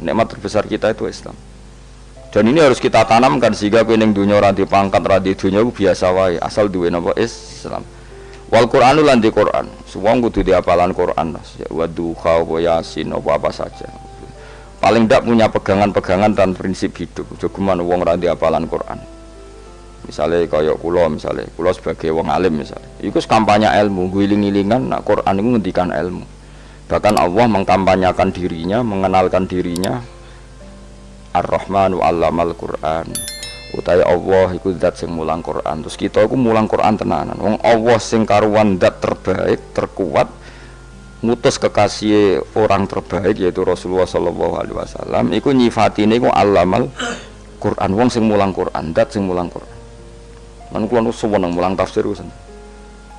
Nikmat terbesar kita itu Islam. Dan ini harus kita tanamkan sehingga kowe ning dunya ora dipangkat, ora di dunya biasa wae, asal duwe napa Islam. Wal Qur'anu lan di Qur'an. Semua kudu diapalan Qur'an. Wa duha wa yasin apa saja. Paling ndak punya pegangan-pegangan dan prinsip hidup. Jogeman wong ora diapalan Qur'an. Misalnya kaya kula sebagai wong alim misalnya. Iku kampanye ilmu, guling-gilingan nak Qur'an iku ngendikan ilmu. Bahkan Allah mengkampanyakan dirinya, mengenalkan dirinya Ar-Rahmanu 'allamal Qur'an. Utawi Allah iku zat sing mulang Qur'an. Terus kita iku mulang Qur'an tenanan. Wong Allah sing karuan zat terbaik, terkuat, ngutus kekasih orang terbaik yaitu Rasulullah sallallahu alaihi wasallam iku nyifatine iku 'allamal Qur'an. Wong sing mulang Qur'an, zat sing mulang Qur'an. Lan kula nu seneng mulang tafsir usen.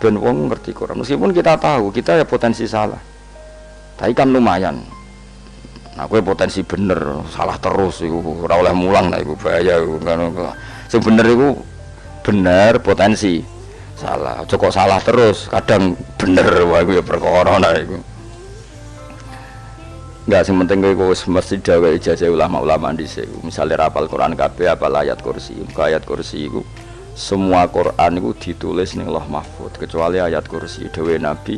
Ben wong ngerti Qur'an. Meskipun kita tahu kita ya potensi salah. Tapi kan lumayan. Nah, kowe potensi bener, salah terus iku ora oleh mulang lah iku bahaya iku kan. Sing bener iku bener potensi. Salah, aja kok salah terus, kadang bener wae iku ya perkara nah iku. Enggak sing penting kowe wis mesti gawe ijazah ulama-ulama dhisik. Misale rapal Quran kabeh apal ayat kursi. Ayat kursi iku semua Quran iku ditulis ning Lauh Mahfuz kecuali ayat kursi dhewe Nabi.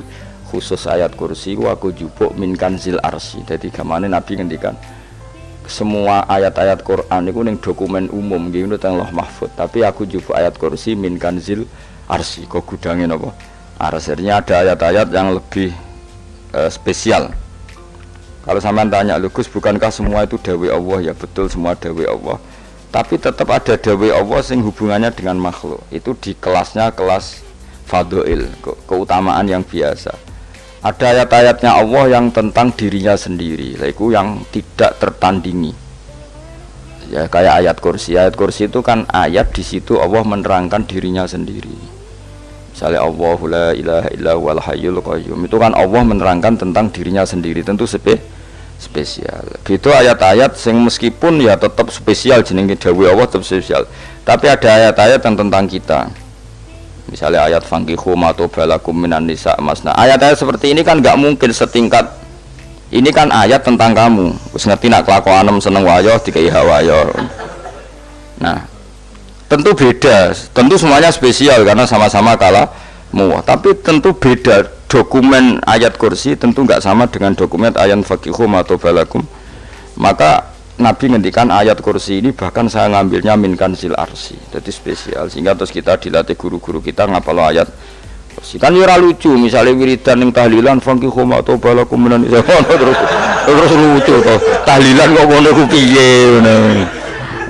Khusus ayat kursi aku jupuk min kanzil arsy. Dadi gamane Nabi ngendikan semua ayat-ayat Quran itu ning dokumen umum nggih ngono teng Lauh Mahfuz, tapi aku jupuk ayat kursi min kanzil arsy. Kok gudange napa? Arsirnya ada ayat-ayat yang lebih spesial. Kalau sampean tanya, Gus, bukankah semua itu dawuh Allah? Ya betul, semua dawuh Allah. Tapi tetap ada dawuh Allah sing hubungannya dengan makhluk. Itu di kelasnya kelas fadhil, keutamaan yang biasa. Ada ayat-ayatnya Allah yang tentang dirinya sendiri, yaitu yang tidak tertandingi. Ya kayak ayat kursi. Ayat kursi itu kan ayat di situ Allah menerangkan dirinya sendiri. Misalnya Allahu la ilaha illa huwal hayyul qayyum. Itu kan Allah menerangkan tentang dirinya sendiri, tentu spesial. Gitu ayat-ayat sing meskipun ya tetap spesial jenenge dawuh Allah tetap spesial. Tapi ada ayat-ayat yang tentang kita. Misalnya ayat fankihu ma tobalakum minan nisa masna. Ayat-ayat seperti ini kan enggak mungkin setingkat. Ini kan ayat tentang kamu. Wis ngerti nak kelakuanem seneng wayo dikai hawayo. Nah, tentu beda. Tentu semuanya spesial karena sama-sama kalamu. Tapi tentu beda. Dokumen ayat kursi tentu enggak sama dengan dokumen ayat fankihu ma tobalakum. Maka Nabi ngendikan ayat kursi ini bahkan saya ngambilnya min kanzil arsy. Jadi spesial sehingga terus kita dilatih guru-guru kita ngapal ayat kursi. Kan ora lucu misalnya wiridan ning tahlilan fankihu ma tobalakum minan terus lucu to. Tahlilan kok ngono ku piye ngono.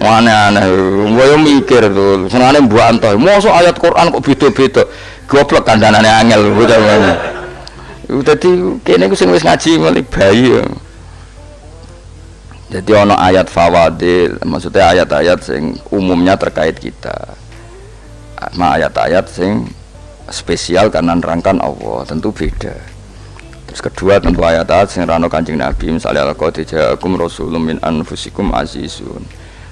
Aneh-aneh. Kowe mikir to. Senengane mbok antoh. Mosok ayat Quran kok beda-beda. Goblok kandhanane angel bocah ngono. Dadi kene ku sing wis ngaji mulai bayi ya. Jadi ono ayat fawadil, maksudnya ayat-ayat sing umumnya terkait kita. Ayat-ayat sing spesial karena nerangkan Allah, tentu beda. Terus kedua tentu ayat-ayat sing rano Kanjeng Nabi, misalnya laqad ja'akum rasulun min anfusikum azizun.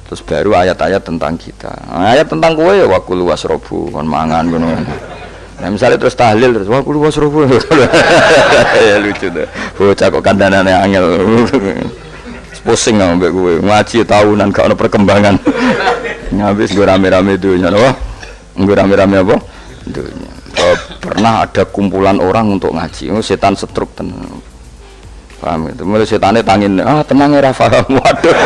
Terus baru ayat-ayat tentang kita. Ayat tentang kowe ya wakulu wasrobu, kon mangan ngono. Nah misalnya terus tahlil terus wakulu wasrobu. Ya lucu tuh. Bocah kok kandhanane angel. Pusing ambek gue ngaji tahunan gak ada perkembangan. Habis gue rame-rame dunia loh. Gue rame-rame apa? Dunia. Pernah ada kumpulan orang untuk ngaji. Setan setruk tenang. Paham itu? Mulai setannya tangin. Tenang ya Rafa. Waduh.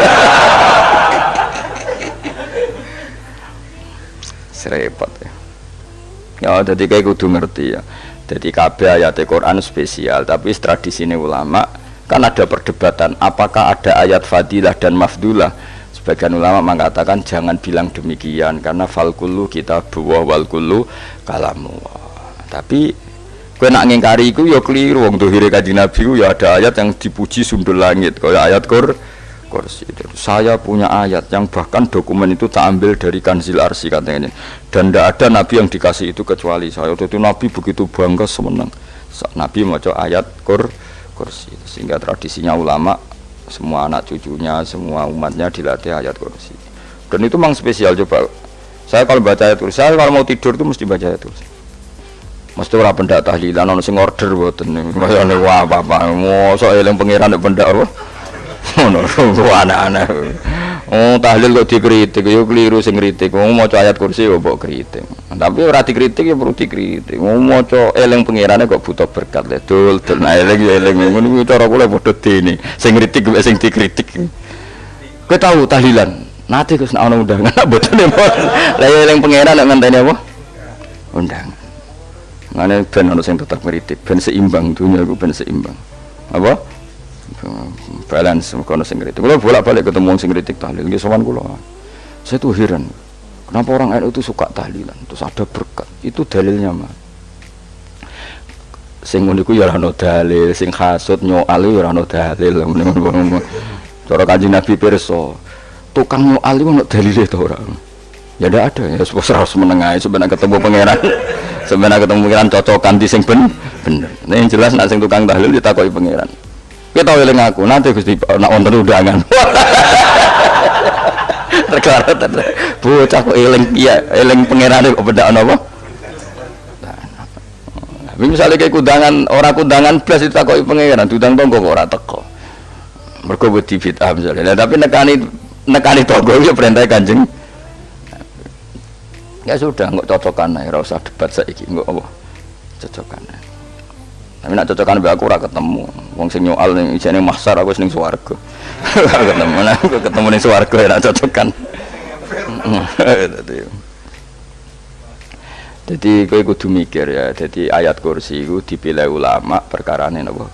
Serepot ya. Ya jadi kayak kudu ngerti ya. Jadi kabeh ayat Quran spesial. Tapi tradisi ini ulama kan ada perdebatan apakah ada ayat fadilah dan mafdulah. Sebagian ulama mengatakan jangan bilang demikian karena fal kullu kitabullah wal kullu kalamullah. Tapi kowe nak ngingkari iku ya keliru. Wong dohire Kanjeng Nabi ku ya ada ayat yang dipuji sundul langit kaya ayat kursi. Saya punya ayat yang bahkan dokumen itu tak ambil dari kanzil arsy katanya. Dan tidak ada nabi yang dikasih itu kecuali saya. Itu Nabi begitu bangga semenang. Nabi maca ayat kursi. Sehingga tradisinya ulama semua anak cucunya, semua umatnya dilatih ayat kursi. Dan itu memang spesial. Coba saya kalau baca ayat kursi, saya kalau mau tidur itu mesti baca ayat kursi. Mesti ora pendak tahlilan ono sing order mboten. Masane wah apa-apa. Mosok eling pangeran nek pendak apa? Ngono kok aneh-aneh. Oh, tahlil kok dikritik, yo keliru sing kritik. Wong maca ayat kursi yo mbok kritik. Tapi ora dikritik ya perlu dikritik. Wong maca eling pangerane kok butuh berkat le. Dul eling ya eling ngono kuwi cara kula padha dene. Sing kritik mek sing dikritik. Kowe tahu tahlilan? Nate Gus ana undangan mboten. Lah eling pangeran nek ngenteni apa? Undangan. Ngene ben ono sing tetep kritik, ben seimbang dunya iku ben seimbang. Apa? Balance kono sing kritik. Kula bolak-balik ketemu sing kritik tahlil nggih sowan kula. Saya tuh heran. Kenapa orang NU itu suka tahlilan? Terus ada berkat. Itu dalilnya mah. Sing ngono iku ya ora ono dalil, sing hasud nyoal ya ora ono dalil. Cara Kanjeng Nabi pirsa, tukang nyoal iku ono dalile to ora? Ya ndak ada ya, harus menengahi sebenarnya ketemu pangeran. Sebenarnya ketemu pangeran cocokan di sing bener. Nah yang jelas nek sing tukang tahlil ditakoki pangeran. Kita eling aku, nanti Gusti nak wonten undangan. Terkara bocah kok eling iya, eling pangerane kok bedak napa? Nah, misalnya kayak kundangan, orang kundangan blas ditakoki pangeran, diundang tonggo kok ora teko. Mergo wedi bid'ah misalnya. Tapi nekani tonggo ya perintah Kanjeng. Ya sudah, nggak cocokan ae, ora usah debat saiki, nggak apa. Cocokan ae. Tapi nak cocokan mbek aku ora ketemu. Wong sing nyoal ning isine mahsyar aku ning swarga. Ketemu aku ketemu ning swarga ya nak cocokan. Jadi kowe kudu mikir ya. Jadi ayat kursi iku dipilih ulama perkarane napa?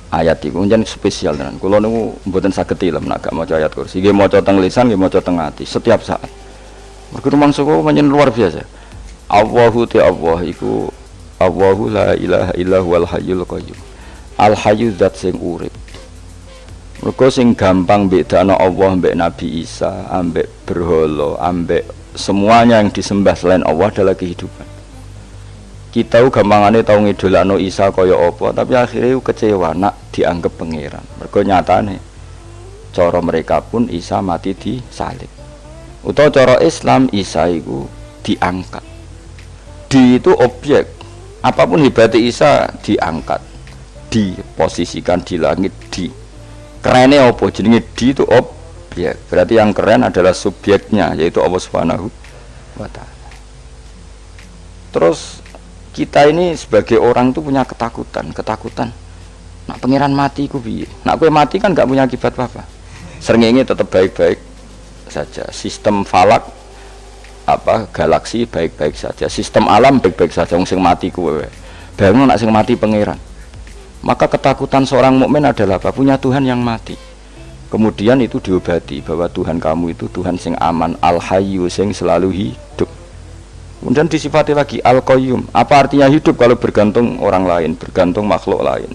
Ayat iku njen spesial tenan. Kula niku mboten saged ilem nek gak maca ayat kursi. Nggih maca teng lisan, nggih maca teng ati setiap saat. Mergo mangsa kok pancen luar biasa. Allahu ta Allah iku Allahu la ilaha illa huwal hayyul qayyum. Al hayyu zat sing urip. Mergo sing gampang bedakno Allah mbek Nabi Isa, ambek berhala, ambek semuanya yang disembah selain Allah adalah kehidupan. Kita gampangane tau ngidolakno Isa kaya apa, tapi akhirnya kecewa nak dianggap pangeran. Mergo nyatane cara mereka pun Isa mati disalib. Utawa cara Islam Isa iku diangkat. Di itu objek. Apapun hebatnya Isa diangkat, diposisikan di langit, di kerennya apa jenenge di itu objek. Berarti yang keren adalah subjeknya, yaitu Allah Subhanahu wa ta'ala. Terus kita ini sebagai orang itu punya ketakutan. Nak pangeran mati ku piye? Nak kowe mati kan gak punya akibat apa-apa. Srengenge tetap baik-baik saja. Sistem falak galaksi baik-baik saja, sistem alam baik-baik saja. Wong sing mati kuwe bangun nak sing mati pangeran. Maka ketakutan seorang mukmin adalah apa? Punya Tuhan yang mati. Kemudian itu diobati bahwa Tuhan kamu itu Tuhan sing aman, al-hayyu sing selalu hidup. Kemudian disifati lagi al-qayyum. Apa artinya hidup kalau bergantung orang lain, bergantung makhluk lain?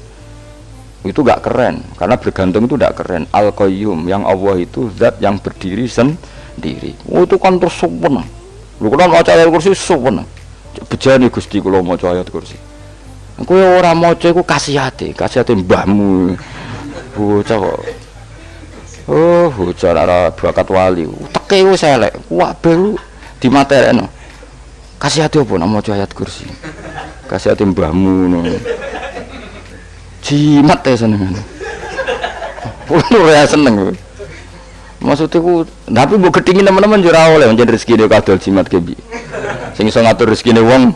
Itu gak keren, karena bergantung itu gak keren. Al-qayyum yang Allah itu zat yang berdiri sendiri. Oh, itu kan terus sempurna. Lho kula maca ayat kursi suwen. Bejane Gusti kula maca ayat kursi. Kowe ora maca iku kasihate mbahmu. Bocah kok. Oh, bocah ora bakat wali. Teke wis elek. Kabeh dimaterekno. Kasihate apa nek maca ayat kursi? Kasihate mbahmu ngono. Jimat ya senengan. Ora seneng. Maksudnya ku, tapi bu ketingin teman-teman jurah oleh menjadi rezeki dia kadal jimat kebi. Sing iso ngatur rezeki ne wong,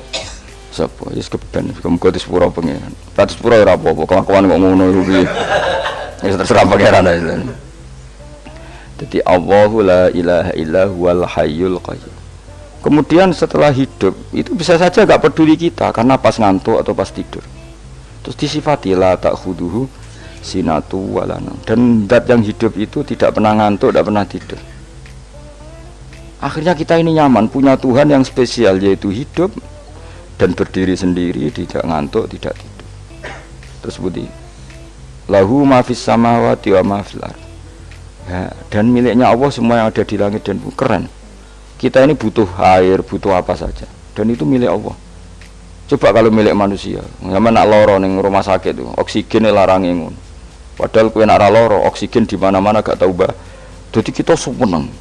sapa? Yes keben, muga disepuro pangeran. Ratus pura ora apa-apa, kelakuan kok ngono iki. Wis terserah pangeran ae. Jadi Allahu la ilaha illa huwal hayyul qayyum. Kemudian setelah hidup itu bisa saja gak peduli kita karena pas ngantuk atau pas tidur. Terus disifati la ta'khuduhu sinatu walana, dan zat yang hidup itu tidak pernah ngantuk, tidak pernah tidur. Akhirnya kita ini nyaman punya Tuhan yang spesial, yaitu hidup dan berdiri sendiri, tidak ngantuk, tidak tidur. Terus budi lahu ma fis samawati wa ma fil ardh. Ya, dan miliknya Allah semua yang ada di langit dan bumi. Keren. Kita ini butuh air, butuh apa saja, dan itu milik Allah. Coba kalau milik manusia, sama nak loro ning rumah sakit itu, oksigennya larangi ngono. Padahal kowe nak loro, oksigen di mana-mana gak tahu bah. Jadi kita seneng.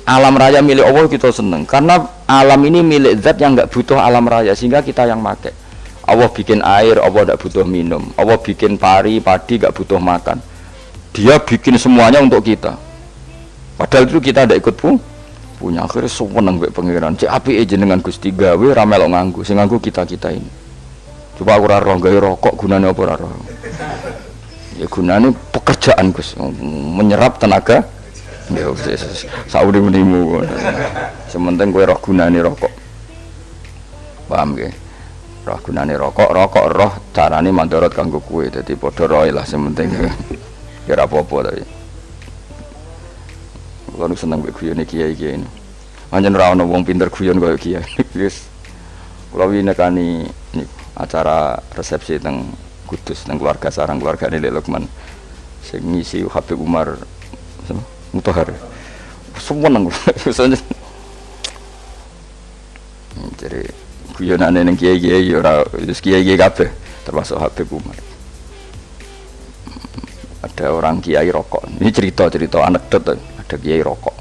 Alam raya milik Allah kita seneng. Karena alam ini milik zat yang gak butuh alam raya, sehingga kita yang make. Allah bikin air, Allah gak butuh minum. Allah bikin padi gak butuh makan. Dia bikin semuanya untuk kita. Padahal itu kita tidak ikut punya. Akhirnya seneng mbek pangeran. Cek apike jenengan Gusti gawe ra melok nganggo. Sing nganggo kita-kita ini. Coba aku ora roh gawe rokok gunane apa ora roh. Ya gunane pekerjaan Gus, menyerap tenaga. Ya wis sauri-unimu. Sementing kowe roh gunane rokok. Paham nggih? Roh gunane rokok roh carane mandorot kanggo kowe. Dadi padha roe lah sementing. Ya ora apa-apa tapi. Kulo nu seneng mbek guyone kiai-kiai ini. Pancen ora ana wong pinter guyon kaya kiai. Wis kula winekani acara resepsi teng Kudus teng keluarga sarang keluargane Lek Lukman. Sing ngisi Habib Umar Mutahar. Seneng kula. Jadi guyonane ning kiai-kiai ora wis kiai-kiai kabeh termasuk Habib Umar. Ada orang kiai rokok. Ini cerita anekdot. Ada kiai rokok.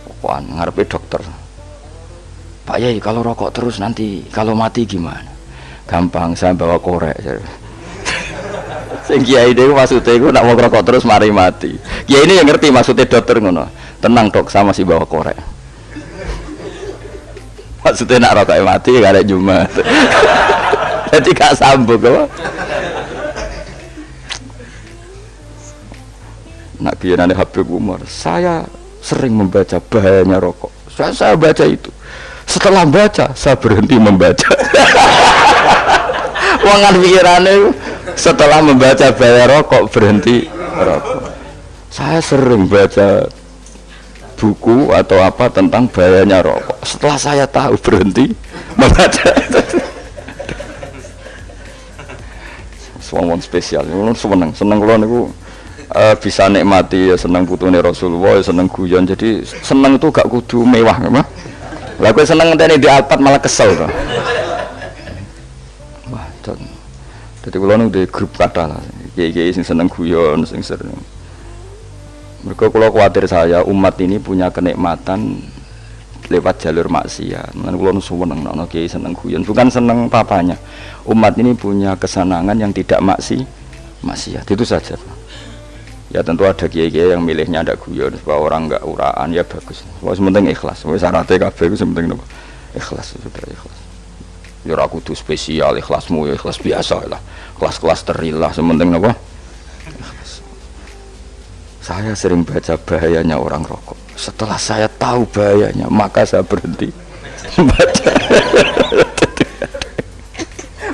Rokokan ngarepe dokter. Pak Yai, kalau rokok terus nanti kalau mati gimana? Gampang, saya bawa korek. Sing kiai dhewe maksudnya iku nak mau rokok terus mari mati. Kiai ini yang ngerti maksudnya dokter ngono. Tenang dok, sama si bawa korek. Maksudnya nak rokok mati gak ada Jumat. Jadi gak sambung apa? Nak kianane Habib Umar, saya sering membaca bahayanya rokok. Saya baca itu. Setelah baca, saya berhenti membaca. Wangan pikirannya setelah membaca bahaya rokok berhenti rokok. Saya sering baca buku atau apa tentang bahayanya rokok. Setelah saya tahu berhenti membaca. Wong spesial, seneng kalau niku bisa nikmati ya seneng putune Rasulullah, ya seneng guyon. Jadi seneng itu gak kudu mewah, memang. Lah kowe seneng ngenteni di Alphard malah kesel to. Wah, dadi kula nu di grup kathah lah. Kiai-kiai sing seneng guyon, sing sering. Mergo kula kuwatir saya umat ini punya kenikmatan lewat jalur maksiat. Mulane kula nu seneng ana kiai seneng guyon, bukan seneng papanya. Umat ini punya kesenangan yang tidak maksiat. Itu saja. Ya tentu ada kiai-kiai yang milihnya ada guyon supaya orang enggak uraan, ya bagus. Wis penting ikhlas. Wis syaratnya kabeh iku penting napa? Ikhlas, sudah ikhlas. Ya ora kudu spesial ikhlasmu ya ikhlas biasa lah. Kelas-kelas terilah penting napa? Ikhlas. Saya sering baca bahayanya orang rokok. Setelah saya tahu bahayanya, maka saya berhenti baca.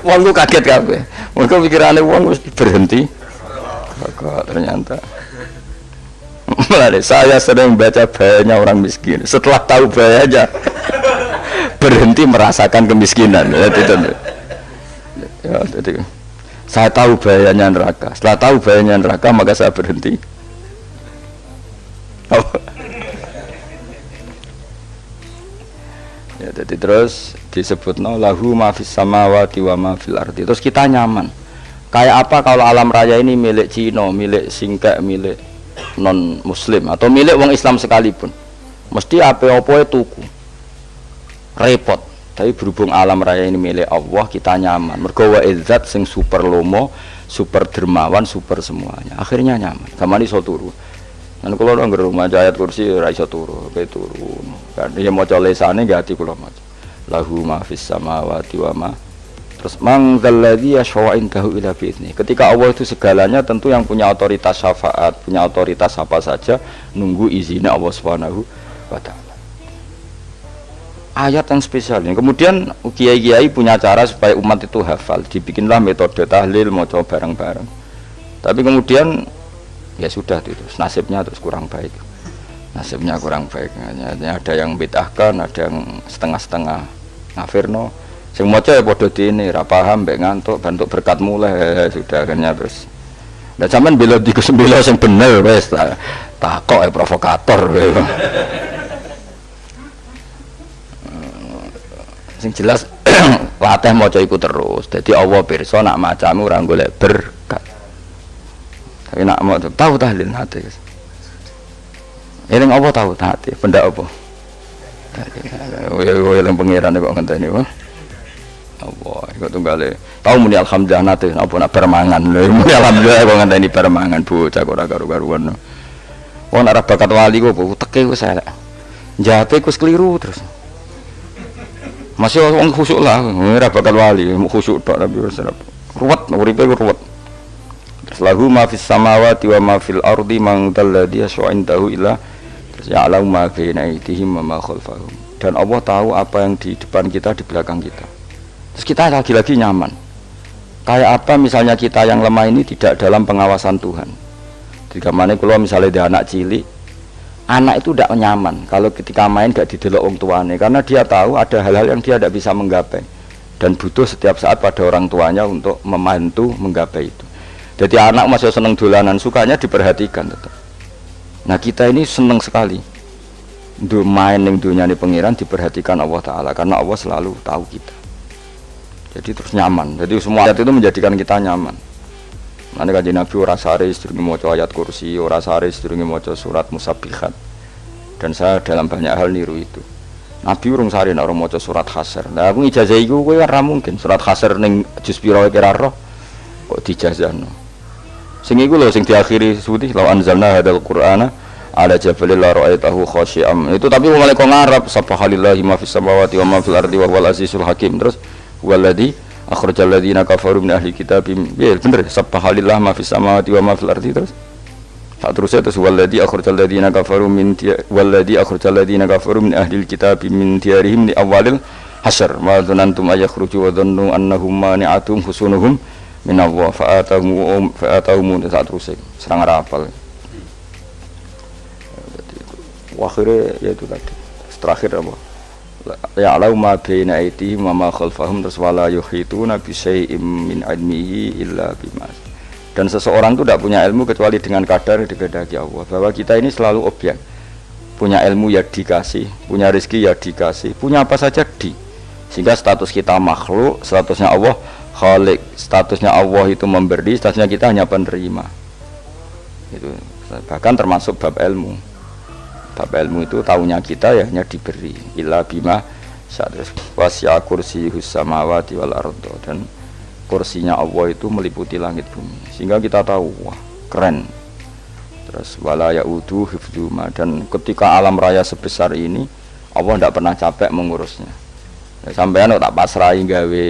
Wong ku kaget kabeh. Mergo pikirane wong wis berhenti rokok ternyata. Mulai saya sering baca bahayanya orang miskin. Setelah tahu bahayanya berhenti merasakan kemiskinan. Ya, jadi saya tahu bahayanya neraka. Setelah tahu bahayanya neraka maka saya berhenti. Ya, jadi terus disebutno lahu ma fis samawati wa ma fil ardi. Terus kita nyaman. Kayak apa kalau alam raya ini milik Cina, milik Singkek, milik non muslim atau milik wong Islam sekalipun. Mesti apa-apa tuku. Repot. Tapi berhubung alam raya ini milik Allah, kita nyaman. Mergo wa izzat sing super lomo, super dermawan, super semuanya. Akhirnya nyaman. Gamane iso turu. Kan kula nang rumah ayat kursi ora iso turu, pe turu. Kan ya maca lesane nggih ati kula maca. Lahu ma fis samawati wa ma. Terus man dzalladzi yashfa'u indahu illa bi'idznih. Ketika Allah itu segalanya, tentu yang punya otoritas syafaat, punya otoritas apa saja nunggu izinnya Allah Subhanahu wa taala. Ayat yang spesial ini. Kemudian kiai-kiai punya cara supaya umat itu hafal. Dibikinlah metode tahlil maca bareng-bareng. Tapi kemudian ya sudah itu nasibnya terus kurang baik. Nasibnya kurang baik. Ada yang bid'ahkan, ada yang setengah-setengah ngafirno. Sing maca ya padha dene ra paham mbek ngantuk bentuk berkat mulai sudah akhirnya terus. Lah sampean bela dikesembela sing bener wis takok provokator. Sing jelas latih maca iku terus. Dadi Allah pirsa nak macamu ora golek berkat. Tapi nak mau tahu tahlil hati. Eling apa tahu hati? Benda apa? Ya yang pangeran kok ngenteni wae. Allah, iku kok tunggale. Tahu muni alhamdulillah nate apa nak permangan. Muni alhamdulillah kok ngenteni permangan bocah kok ora karo-karuan. Wong ora bakat wali kok teke wis elek. Njape wis keliru terus. Masih wong khusuk lah, ora bakat wali, khusuk tok tapi wis ruwet, uripe ruwet. Terus lahu ma fis samawati wa ma fil ardi man dalladhi yash'indahu illa ya'lamu ma baina aydihim wa ma khalfahum. Dan Allah tahu apa yang di depan kita, di belakang kita. Terus kita lagi-lagi nyaman. Kayak apa misalnya kita yang lemah ini tidak dalam pengawasan Tuhan. Jika mana kalau misalnya dia anak cilik, anak itu tidak nyaman kalau ketika main gak didelok orang tuanya, karena dia tahu ada hal-hal yang dia tidak bisa menggapai dan butuh setiap saat pada orang tuanya untuk membantu menggapai itu. Jadi anak masih seneng dolanan, sukanya diperhatikan tetap. Nah kita ini seneng sekali main yang dunia ini pengiran diperhatikan Allah Ta'ala, karena Allah selalu tahu kita. Jadi terus nyaman, jadi semua ayat itu menjadikan kita nyaman. Nanti kajian Nabi ora sare sedurunge maca ayat kursi, ora sare sedurunge maca surat musabbihat. Dan saya dalam banyak hal niru itu. Nabi urung sare nek ora maca surat Hasyr. Lah aku ijazah iku kowe ora mungkin surat Hasyr ning juz pira kira roh kok dijazahno. Sing iku lho sing diakhiri suti law anzalna hadzal qur'ana ala jabalil la ra'aitahu khashi'am. Itu tapi mulai kok ngarep subhanallahi ma fis samawati wa ma fil ardi wa huwal azizul hakim. Terus waladzi akhrajal ladzina kafaru min ahli kitab. Ya bener subhanallahi ma fis samawati wa ma fil ardi. Terus tak terusnya terus waladzi akhrajal ladzina kafaru min waladzi akhrajal ladzina kafaru min ahli kitab min diyarihim li awalil hasyr ma dzanantum ayakhruju wa dhannu annahum mani'atum husunuhum min Allah fa'atahum tak terusnya serang rapal. Akhirnya ya itu tadi terakhir apa ya alau ma baina aydihim wa ma khalfahum terus wala yuhituna bi syai'im min ilmihi illa bima. Dan seseorang itu tidak punya ilmu kecuali dengan kadar yang dikehendaki Allah, bahwa kita ini selalu objek, punya ilmu ya dikasih, punya rezeki ya dikasih, punya apa saja sehingga status kita makhluk, statusnya Allah khalik, statusnya Allah itu memberi, statusnya kita hanya penerima. Itu bahkan termasuk bab ilmu. Bab ilmu itu tahunya kita ya hanya diberi illa bima terus wasya kursiyus samawati wal ardo, dan kursinya Allah itu meliputi langit bumi sehingga kita tahu wah keren. Terus wala yaudu hifdzuma, dan ketika alam raya sebesar ini Allah tidak pernah capek mengurusnya. Sampean tak pasrahi gawe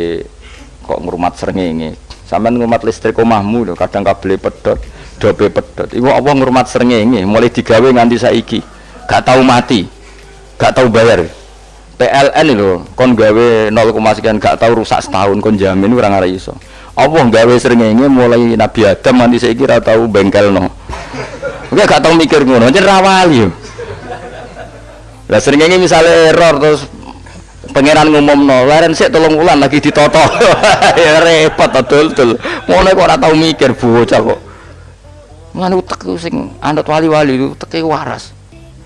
kok ngrumat srengenge, sampean ngrumat listrik omahmu lho kadang kabel pedhot dobe pedhot iku Allah ngrumat srengenge mulai digawe nganti saiki gak tahu mati, gak tahu bayar. PLN itu kon gawe 0, sekian gak tahu rusak setahun kon jamin ora ngara iso. Allah gawe srengenge mulai Nabi Adam nanti saiki ora tahu bengkelno. Oke gak tahu mikir ngono, jen ra wali yo. Lah srengenge misale error terus pangeran ngumumno, leren sik 3 wulan lagi ditoto. Ya repot dul. Ngono kok ora tahu mikir bocah kok. Ngono utek sing anut wali-wali itu teke waras.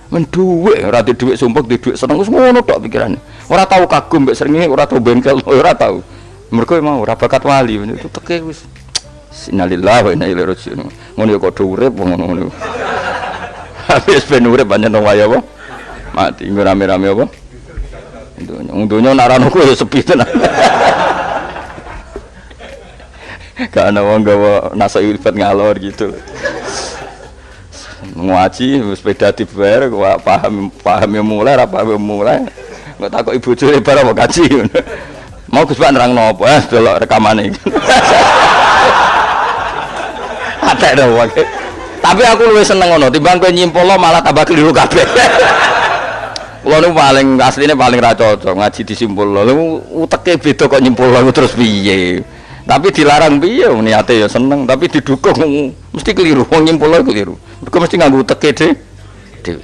Men dhuwit ora di dhuwit sumpek di dhuwit seneng wis ngono tok pikirane. Ora tau kagum mbek srengenge, ora tau bengkel, ora tau. Mergo mau ora bakat wali itu teke wis innalillahi wa inna ilaihi raji'un. Ngono ya kok urip ngono. Habis ben urip pancen nang waya apa? Mati nggo rame-rame apa? Untunya nak rano ku ya sepi tenan. Gak ana wong gawa nasa ilfat ngalor gitu. Ngaji sepeda dibayar kok paham yang mulai apa yang mulai nggak takut ibu curi barang mau kaji mau Gus Pak nerang nopo delok rekamane ada dong wae tapi aku luwih seneng ngono timbang kowe nyimpul malah tambah keliru kabeh. Kulo nu paling asline paling ra cocok ngaji disimpul lho uteke beda kok nyimpul terus piye. Tapi dilarang piye niate ya seneng tapi didukung mesti keliru wong nyimpul keliru. Mergo mesti nganggo teke dhewe.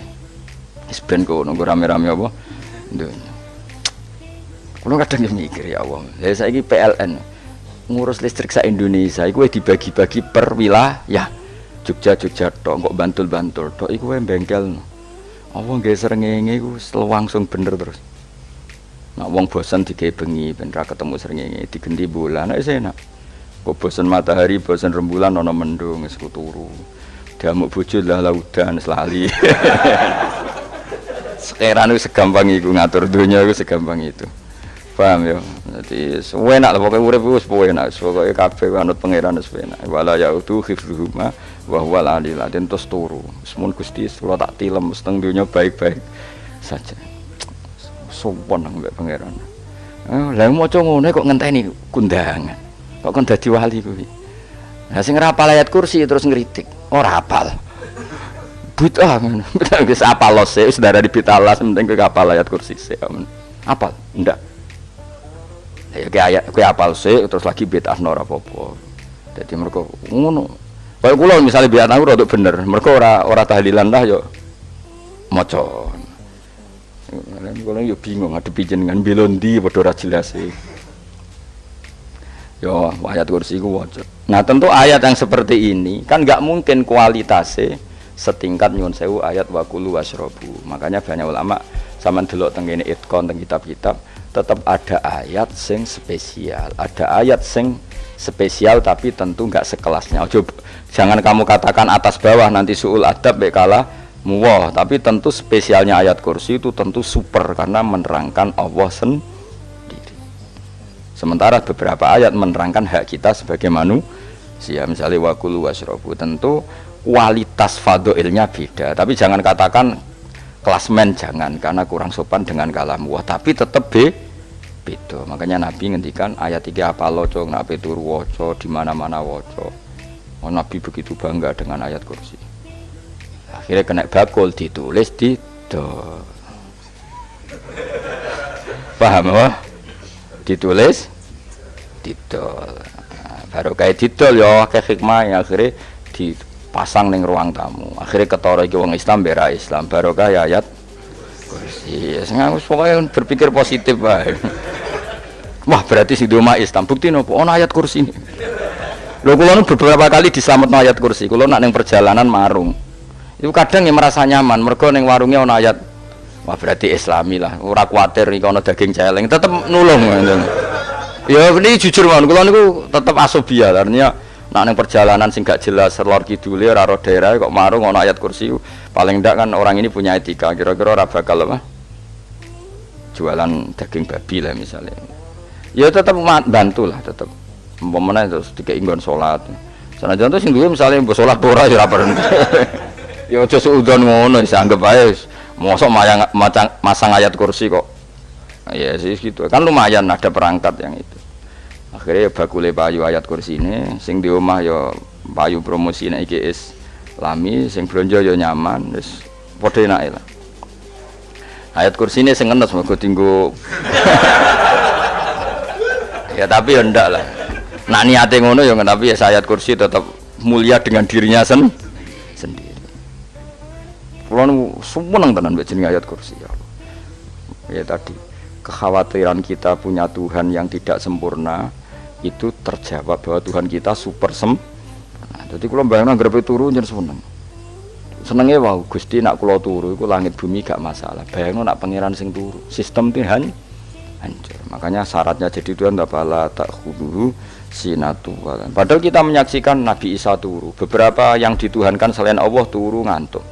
Wis ben kono rame-rame apa? Ndonya. Kulo kadang mikir ya Allah. Lah saiki PLN ngurus listrik sak Indonesia iku dibagi-bagi per wilayah. Jogja tok kok Bantul tok iku wae bengkel. Apa nggih srengenge iku langsung bener terus. Nak wong bosan digawe bengi ben ra ketemu srengenge digenti bulan nek enak. Kok bosan matahari, bosan rembulan ana mendung wis turu. Damuk bojo lah laudan selali. Sekarang itu segampang itu ngatur dunia itu segampang itu. Paham ya? Jadi enak lah pokoknya urip wis enak, pokoke kabeh anut pangeran wis enak. Wala yautu khifruhuma wa huwal alil azim terus turu. Semun Gusti kula tak tilem seteng dunya baik-baik saja. Sopan nang mbek pangeran. Lah maca ngene kok ngenteni kundangan. Kok kon dadi wali kuwi. Lah sing ora hafal ayat kursi terus ngritik. Ora hafal. Bid'ah ngono. Wis apal lose wis darani bitalas penting kowe hafal ayat kursi sik. Apal? Ndak. Ya kowe apal sik terus lagi bid'ah ora apa-apa. Dadi mergo ngono. Kaya kula misale biat aku rada bener. Mergo ora tahlilan lah yo maca. Kula yo bingung ngadepi jenengan belondi padha ora jelas e. Yo ayat kursi ku waca. Nah, tentu ayat yang seperti ini kan enggak mungkin kualitasnya setingkat nyuwun sewu ayat waqulu wasrobu. Makanya banyak ulama sampean delok teng kene itqon teng kitab-kitab tetap ada ayat sing spesial, ada ayat sing spesial tapi tentu enggak sekelasnya. Jangan kamu katakan atas bawah nanti suul adab bekala muwah, tapi tentu spesialnya ayat kursi itu tentu super karena menerangkan Allah sendiri. Sementara beberapa ayat menerangkan hak kita sebagai manusia, misalnya waqulu wasrobu, tentu kualitas fadhailnya beda, tapi jangan katakan klasmen, jangan, karena kurang sopan dengan kalam wah, tapi tetap beda. Makanya Nabi ngendikan ayat 3 apa loco, nabi turu waca di mana-mana waca. Oh, Nabi begitu bangga dengan ayat kursi. Akhirnya kena bakul ditulis di paham apa? Ditulis didol. Baru kayak didol ya kayak hikmah yang akhirnya dipasang ning ruang tamu. Akhirnya ketara iki wong Islam bera Islam barokah ya ayat kursi. Sing pokoknya berpikir positif wae. Wah, berarti sing umat Islam bukti nopo ana ayat kursi. Lho kula beberapa kali diselametno ayat kursi. Kula nak ning perjalanan marung. Itu kadang yang merasa nyaman mergo ning warungnya ana ayat. Wah, berarti Islami lah. Ora kuwatir iki ana daging celeng, tetep nulung. Ya ini jujur mawon, kula niku tetep asobia, artinya nak ning perjalanan sing gak jelas lor kidule ora ro daerah kok marung ana ayat kursi, paling ndak kan orang ini punya etika, kira-kira ora bakal apa? Jualan daging babi lah misalnya. Ya tetep bantu lah, tetep. Umpamane terus dikek nggon salat. Sanajan to sing duwe misale mbok salat ora ya ora perlu. Ya aja suudon ngono, dianggap ae mosok masang ayat kursi kok. Ya sih gitu kan lumayan ada perangkat yang itu. Akhirnya bakule payu ayat kursi ini sing di omah ya payu promosi nek iki Islami, sing blonjo ya nyaman wis padha enake lah. Ayat kursi ini sing ngenes mergo dinggo ya tapi ya ndak lah. Nak niate ngono ya tapi ya ayat kursi tetap mulia dengan dirinya sendiri. Kula seneng tenan mbek jeneng ayat kursi ya Allah. Ya tadi kekhawatiran kita punya Tuhan yang tidak sempurna itu terjawab bahwa Tuhan kita super sempurna. Jadi kalau bayangkan grepe turu jadi senengnya wow Gusti nak kulo turu itu langit bumi gak masalah. Bayangkan nak pangeran sing turu sistem itu hancur. Makanya syaratnya jadi Tuhan bala tak khuduhu sinatu. Padahal kita menyaksikan Nabi Isa turu, beberapa yang dituhankan selain Allah turu ngantuk.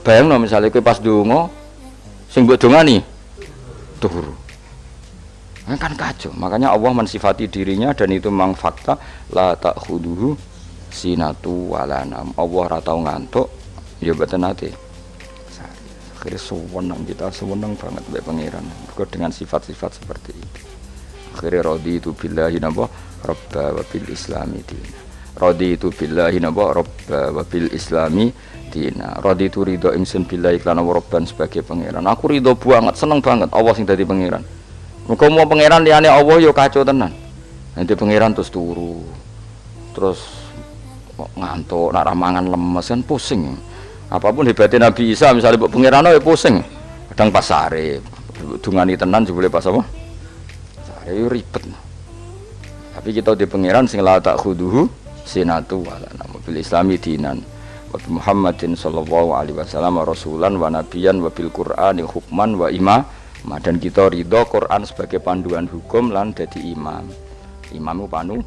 Bayangkan misalnya kowe pas donga sing mbok dongani turu. Kan kacau, makanya Allah mensifati dirinya dan itu memang fakta la ta'khuduhu sinatu wala nam. Allah ora tau ngantuk ya mboten nate. Akhirnya seneng kita seneng banget mbek pangeran dengan sifat-sifat seperti itu. Akhirnya raditu billahi napa rabba wa bil islami dina. Raditu billahi napa rabba wa bil islami dina. Raditu ridho ingsun billahi lan rabban sebagai pangeran. Aku ridho banget, seneng banget Allah sing dadi pangeran. Muga mau pangeran liyane Allah yo kacau tenan. Nanti pangeran terus turu. Terus ngantuk, nak ramangan lemes kan pusing. Apapun hebatnya Nabi Isa misalnya mbok pangeran ya pusing. Kadang pas sare, dungani tenan jebule pas apa? Sare yo ribet. Tapi kita di pangeran sing la tak khuduhu sinatu wala nam bil islami dinan. Wa Muhammadin sallallahu alaihi wasallam rasulan wa nabiyan wa bil Qur'ani hukman wa dan kita ridho Quran sebagai panduan hukum lan dadi imam. Imam itu